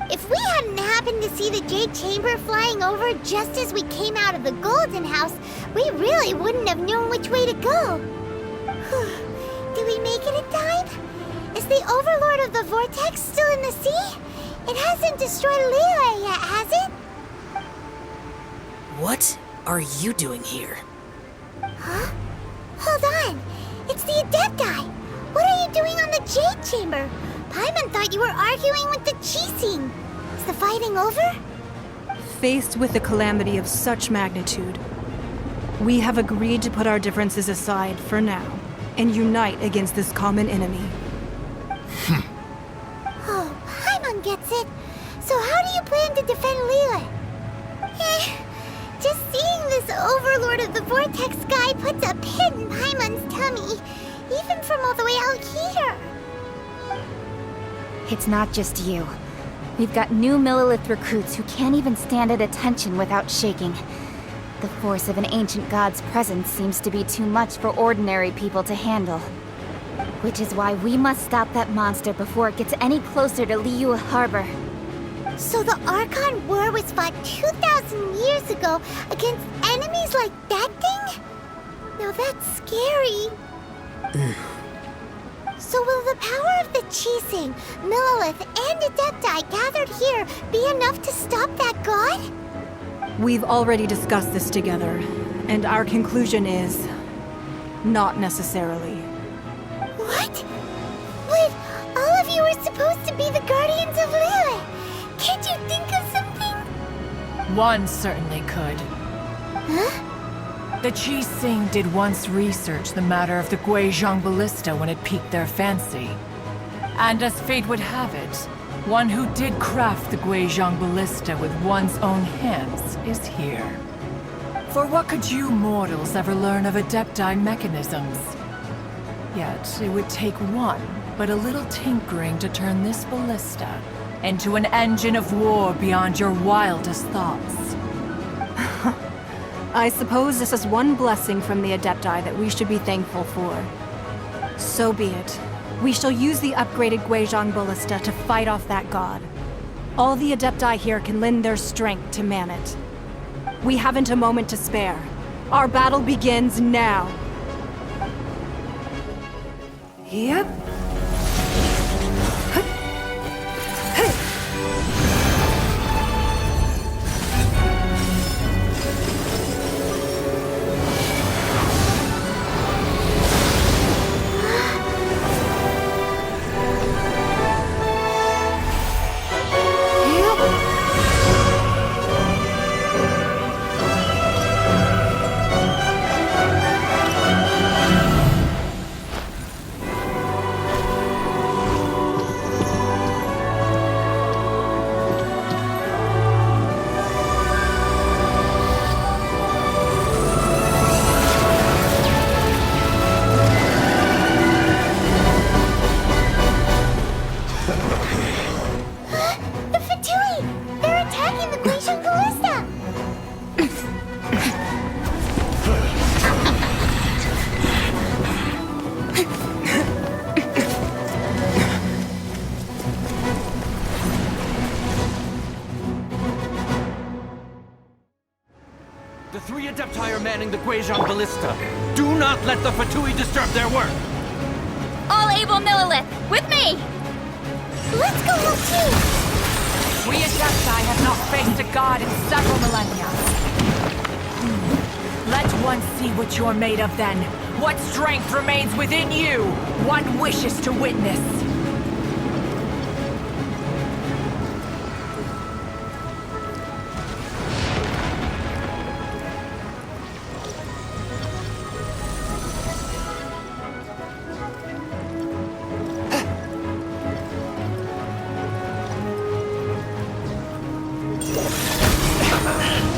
If we hadn't happened to see the Jade Chamber flying over just as we came out of the Golden House, we really wouldn't have known which way to go. Did we make it in time? Is the Overlord of the Vortex still in the sea? It hasn't destroyed Liyue yet, has it? What are you doing here? Huh? Hold on. It's the Adepti. What are you doing on the Jade Chamber? Paimon thought you were arguing with the Chising. Is the fighting over? Faced with a calamity of such magnitude, we have agreed to put our differences aside for now and unite against this common enemy. Oh, Paimon gets it. So how do you plan to defend Liyue? Just seeing this Overlord of the Vortex guy puts a pit in Paimon's tummy, even from all the way out here. It's not just you. We've got new Millilith recruits who can't even stand at attention without shaking. The force of an ancient god's presence seems to be too much for ordinary people to handle. Which is why we must stop that monster before it gets any closer to Liyue Harbor. So the Archon War was fought 2,000 years ago against enemies like that thing? Now that's scary. So will the power of the Chising, Millilith, and Adepti gathered here be enough to stop that god? We've already discussed this together, and our conclusion is... not necessarily. What? But all of you are supposed to be the Guardians of Liyue. Can't you think of something? One certainly could. Huh? The Chising did once research the matter of the Guizhong Ballista when it piqued their fancy. And as fate would have it, one who did craft the Guizhong Ballista with one's own hands is here. For what could you mortals ever learn of Adepti mechanisms? Yet, it would take one, but a little tinkering to turn this ballista into an engine of war beyond your wildest thoughts. I suppose this is one blessing from the Adepti that we should be thankful for. So be it. We shall use the upgraded Guizhong Ballista to fight off that god. All the Adepti here can lend their strength to man it. We haven't a moment to spare. Our battle begins now. Yep. The three Adepti are manning the Guizhong Ballista. Do not let the Fatui disturb their work! All able Millilith, with me! Let's go help too! We Adepti have not faced a god in several millennia. Let one see what you're made of then. What strength remains within you? One wishes to witness.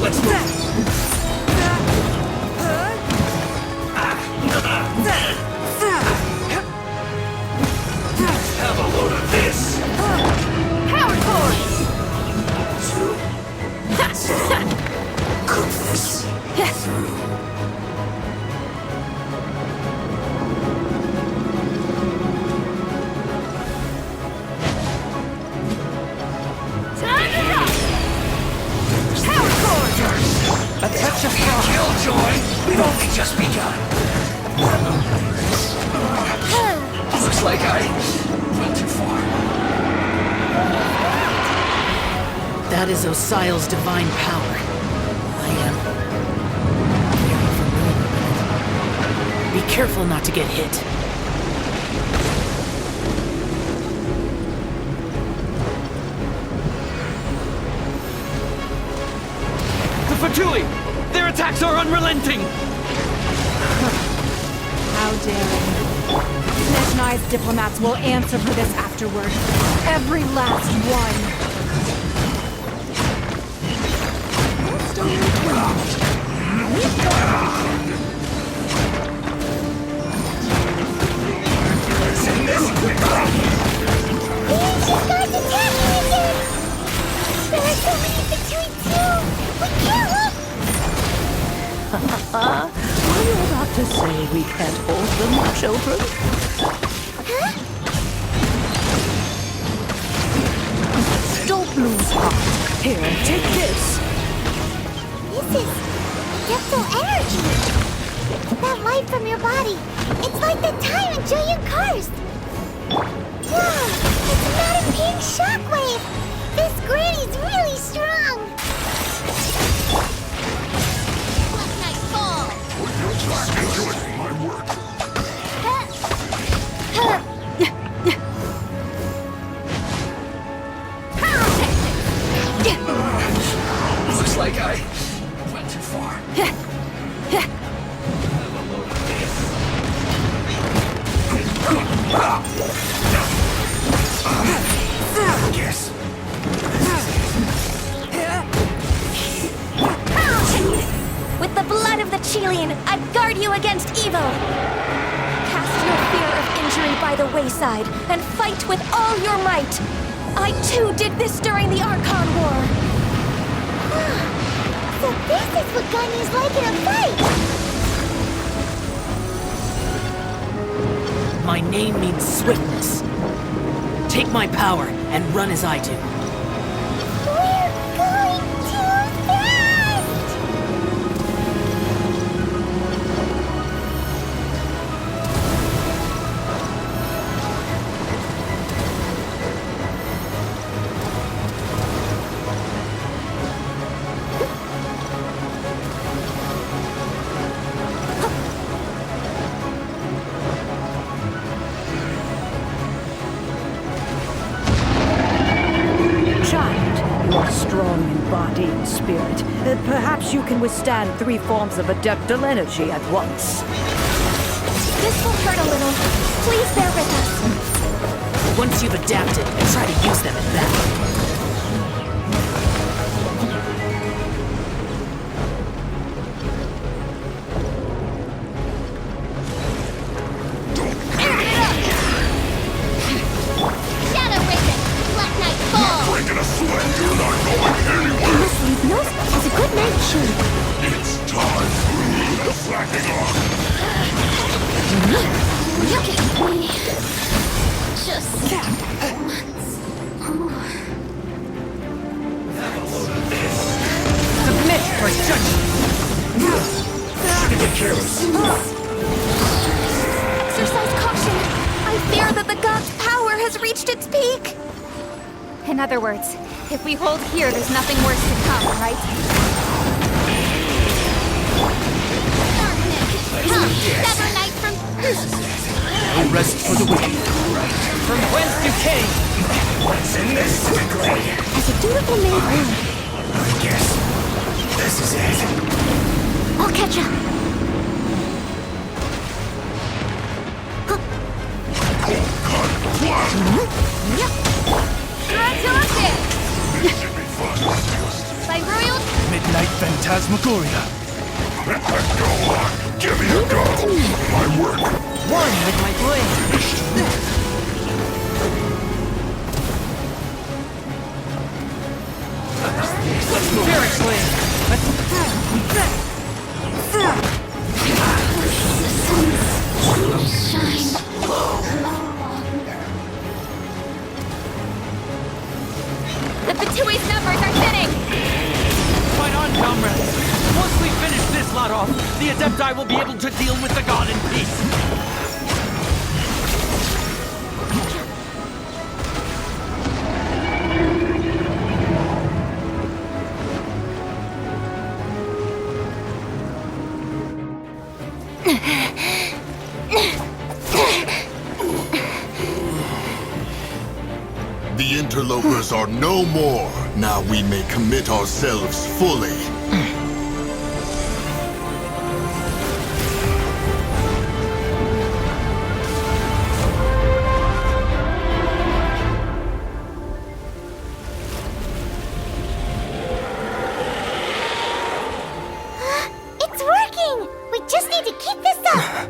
Let's move! Have a load of this! Power core! Cook this through. such a fraud. Killjoy! We've only just begun. Looks like I went too far. That is Osial's divine power. I am very familiar with it. Be careful not to get hit. The Fatui! Their attacks are unrelenting! How daring. Snezhnai's diplomats will answer for this afterward. Every last one. Were you about to say we can't hold them, children? Don't lose heart. Here, take this. This is Defensa energy. That light from your body. It's like the time in Julian Karst. Wow, it's not a pink shockwave. This granny's really strong. Looks like I went too far. Yes. With the blood of the Chilean, I guard you against evil! Cast your fear of injury by the wayside, and fight with all your might! I too did this during the Archon War! So this is what Ganyu's like in a fight! My name means swiftness. Take my power and run as I do. We're going too fast! Child, you are strong in body and spirit. Perhaps you can withstand 3 forms of adeptal energy at once. This will hurt a little. Please bear with us. Once you've adapted, try to use them in battle. Exercise caution. I fear that the god's power has reached its peak. In other words, if we hold here, there's nothing worse to come, right? Sever night from... No rest for the wicked. From whence you came! What's in this quickly? As a dutiful maid, I guess this is it. I'll catch up. Midnight Phantasmagoria. Go on, give me a go. My work. One with my blade. Let's move. Seriously. The Fatui's numbers are thinning! Fight on, comrades. Once we finish this lot off, the Adepti will be able to deal with the god in peace. The interlopers are no more. Now we may commit ourselves fully. It's working! We just need to keep this up!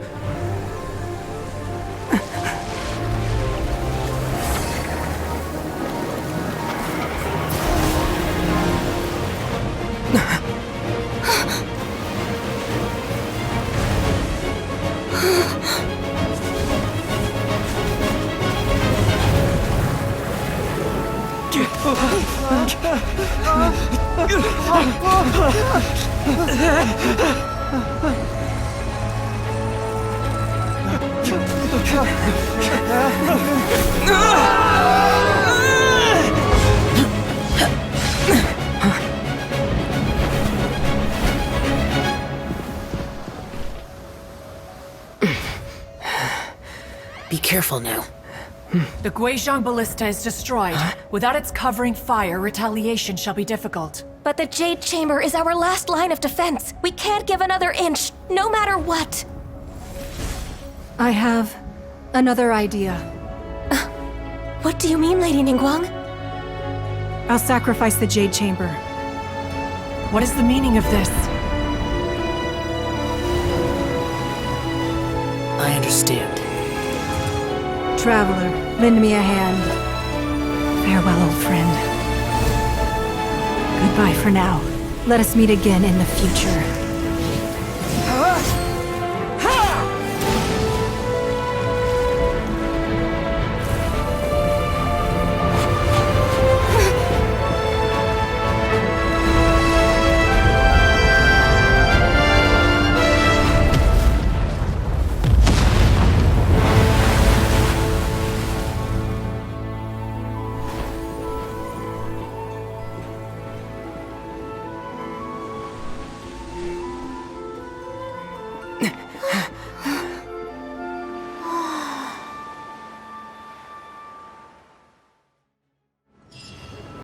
Be careful now. The Guizhong Ballista is destroyed. Without its covering fire, retaliation shall be difficult. But the Jade Chamber is our last line of defense. We can't give another inch, no matter what. I have another idea. What do you mean, Lady Ningguang? I'll sacrifice the Jade Chamber. What is the meaning of this? I understand. Traveler, lend me a hand. Farewell, old friend. Goodbye for now. Let us meet again in the future.